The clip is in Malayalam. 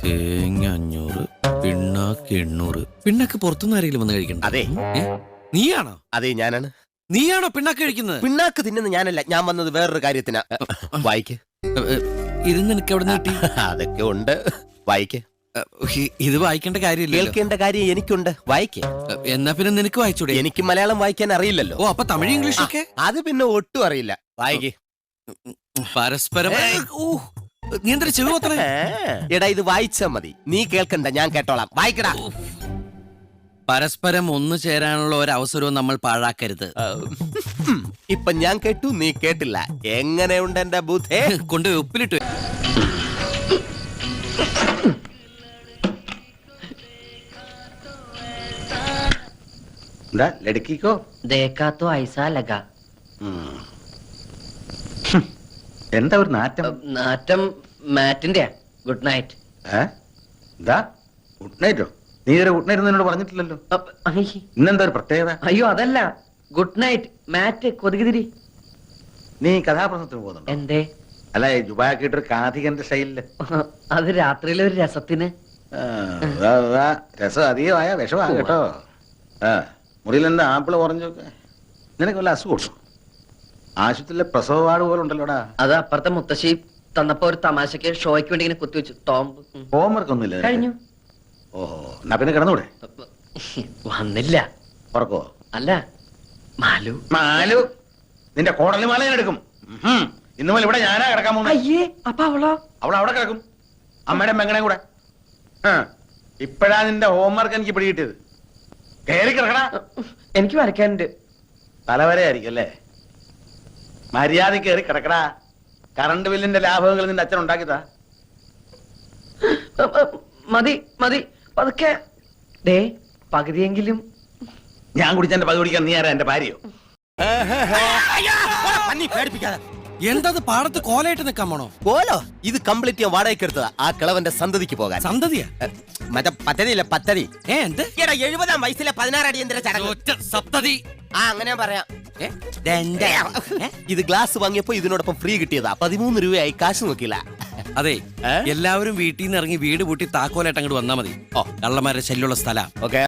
തേങ്ങ 500, പിണ്ണാക്ക് 800. പിണ്ണാക്ക് പുറത്തുനിന്ന് ആരെങ്കിലും വന്ന് കഴിക്കണ്ട? അതെ. നീയാണോ? അതെ, ഞാനാണ്. നീയാണോ പിണ്ണാക്ക് കഴിക്കുന്നത്? പിണ്ണാക്ക് തിന്നുന്ന ഞാനല്ല, ഞാൻ വന്നത് വേറൊരു കാര്യത്തിനാ. വായിക്ക്. ഇത് നിനക്ക് എവിടെ നിന്ന് കിട്ടി? അതൊക്കെ ഉണ്ട്, വായിക്ക്. ഇത് വായിക്കേണ്ട കാര്യമില്ല. കേൾക്കേണ്ട കാര്യം എനിക്കുണ്ട്, വായിക്ക്. എന്നാ പിന്നെ നിനക്ക് വായിച്ചൂടെ? എനിക്ക് മലയാളം വായിക്കാൻ അറിയില്ലല്ലോ. ഓ, അപ്പൊ തമിഴ് ഇംഗ്ലീഷ് ഒക്കെ? അത് പിന്നെ ഒട്ടും അറിയില്ല, വായിക്ക്. പരസ്പരം. നീ എന്താ ചെവി അത്ര? എടാ, ഇത് വായിച്ചാ മതി, നീ കേൾക്കണ്ട, ഞാൻ കേട്ടോളാം. വായിക്കടാ. പരസ്പരം ഒന്നു ചേരാനുള്ള ഒരു അവസരവും നമ്മൾ പാഴാക്കരുത്. ഇപ്പൊ ഞാൻ കേട്ടു, നീ കേട്ടില്ല. എങ്ങനെയുണ്ട് എന്റെ ബുദ്ധേ? കൊണ്ടുപോയി ഉപ്പിലിട്ട്. लड़की को देखा तो ऐसा लगा. എന്താ ഒരു നാറ്റം? നാറ്റം മാറ്റിന്റെ. Good night. എന്താ ഗുഡ് നൈറ്റോ? നീ ഇതുവരെ ഗുഡ് നൈറ്റ് എന്നോട് പറഞ്ഞിട്ടില്ലല്ലോ. ഇന്നെന്താ ഒരു പ്രത്യേകത? അയ്യോ, അതല്ല, ഗുഡ് നൈറ്റ് മാറ്റ് കൊതുകുതിരി. നീ കഥാപ്രസംഗത്തിന് പോകുന്നുണ്ടോ? എന്തേ? അല്ല, ജുബാക്കിട്ടൊരു കാഥികന്റെ സ്റ്റൈലില്. അത് രാത്രിയിലെ ഒരു രസത്തിന്. രസം അധികമായ വിഷമാണ് കേട്ടോ. മുറിയിൽ എന്താ ആപ്പിള് കുറഞ്ഞൊക്കെ? നിനക്ക് വല്ല അസുഖം? ആശുപത്രിയിലെ പ്രസവ വാർഡ് പോലെ ഉണ്ടല്ലോടാ. അത് അപ്പുറത്തെ മുത്തശ്ശി തന്നപ്പോ ഒരു തമാശക്ക് ഷോയ്ക്ക് വേണ്ടി ഇങ്ങനെ കുത്തിവെച്ചു. ടോംബ്. ഹോംവർക്ക് ഒന്നുമില്ല കഴിഞ്ഞു. ഓഹോ, എന്നാ പിന്നെ കിടന്നൂടെ? വന്നില്ല. ഉറക്കോ? അല്ല, മാലു. മാലു നിന്റെ കോടലി മാല ഞാൻ എടുക്കും. ഇന്ന് മുതൽ ഇവിടെ ഞാനാ കിടക്കാൻ പോകുന്നത്. അയ്യേ, അപ്പൊ അവളോ? അവൾ അവിടെ കിടക്കും, അമ്മയുടെ മെങ്ങണേ കൂടെ. ഇപ്പഴാ നിന്റെ ഹോംവർക്ക് എനിക്ക് പിടികിട്ടിയത്. കയറി കിടക്കടാ. എനിക്ക് വരയ്ക്കാനുണ്ട്. തലവരെയായിരിക്കും അല്ലേ? മര്യാദ കയറി കിടക്കടാ. കറണ്ട് ബില്ലിന്റെ ലാഭങ്ങൾ നിന്റെ അച്ഛൻ ഉണ്ടാക്കിയതാ. മതി മതി, പതുക്കെ. ദേ, പകുതിയെങ്കിലും. ഞാൻ കുടിച്ചെന്റെ പകുതി കുടിക്കാൻ നീ ആരാ? എന്റെ ഭാര്യയോ? എന്താ പാടത്ത് കോലായിട്ട് നിൽക്കാൻ പോണോ? കോലോ? ഇത് കംപ്ലീറ്റ് ഞാൻ വാടകയ്ക്ക് എടുത്തതാ, ആ കിളവന്റെ സന്തതിക്ക് പോകാൻ. സന്തതിയാ? മറ്റേ പദ്ധതിയില്ല, പദ്ധതി. എന്ത്? 70-ാം വയസ്സിലെ 16 അടിയന്തര ചടങ്ങ്. സപ്തതി. അങ്ങനെ പറയാം. ഇത് ഗ്ലാസ് വാങ്ങിയപ്പോ ഇതിനോടൊപ്പം ഫ്രീ കിട്ടിയതാ. 13 രൂപയായി, കാശ് നോക്കില്ല. അതെ, എല്ലാവരും വീട്ടിൽ നിന്ന് ഇറങ്ങി വീട് പൂട്ടി താക്കോലായിട്ട് അങ്ങോട്ട് വന്നാ മതി. കള്ളന്മാരുടെ ശല്യമുള്ള സ്ഥലം. ഓക്കെ.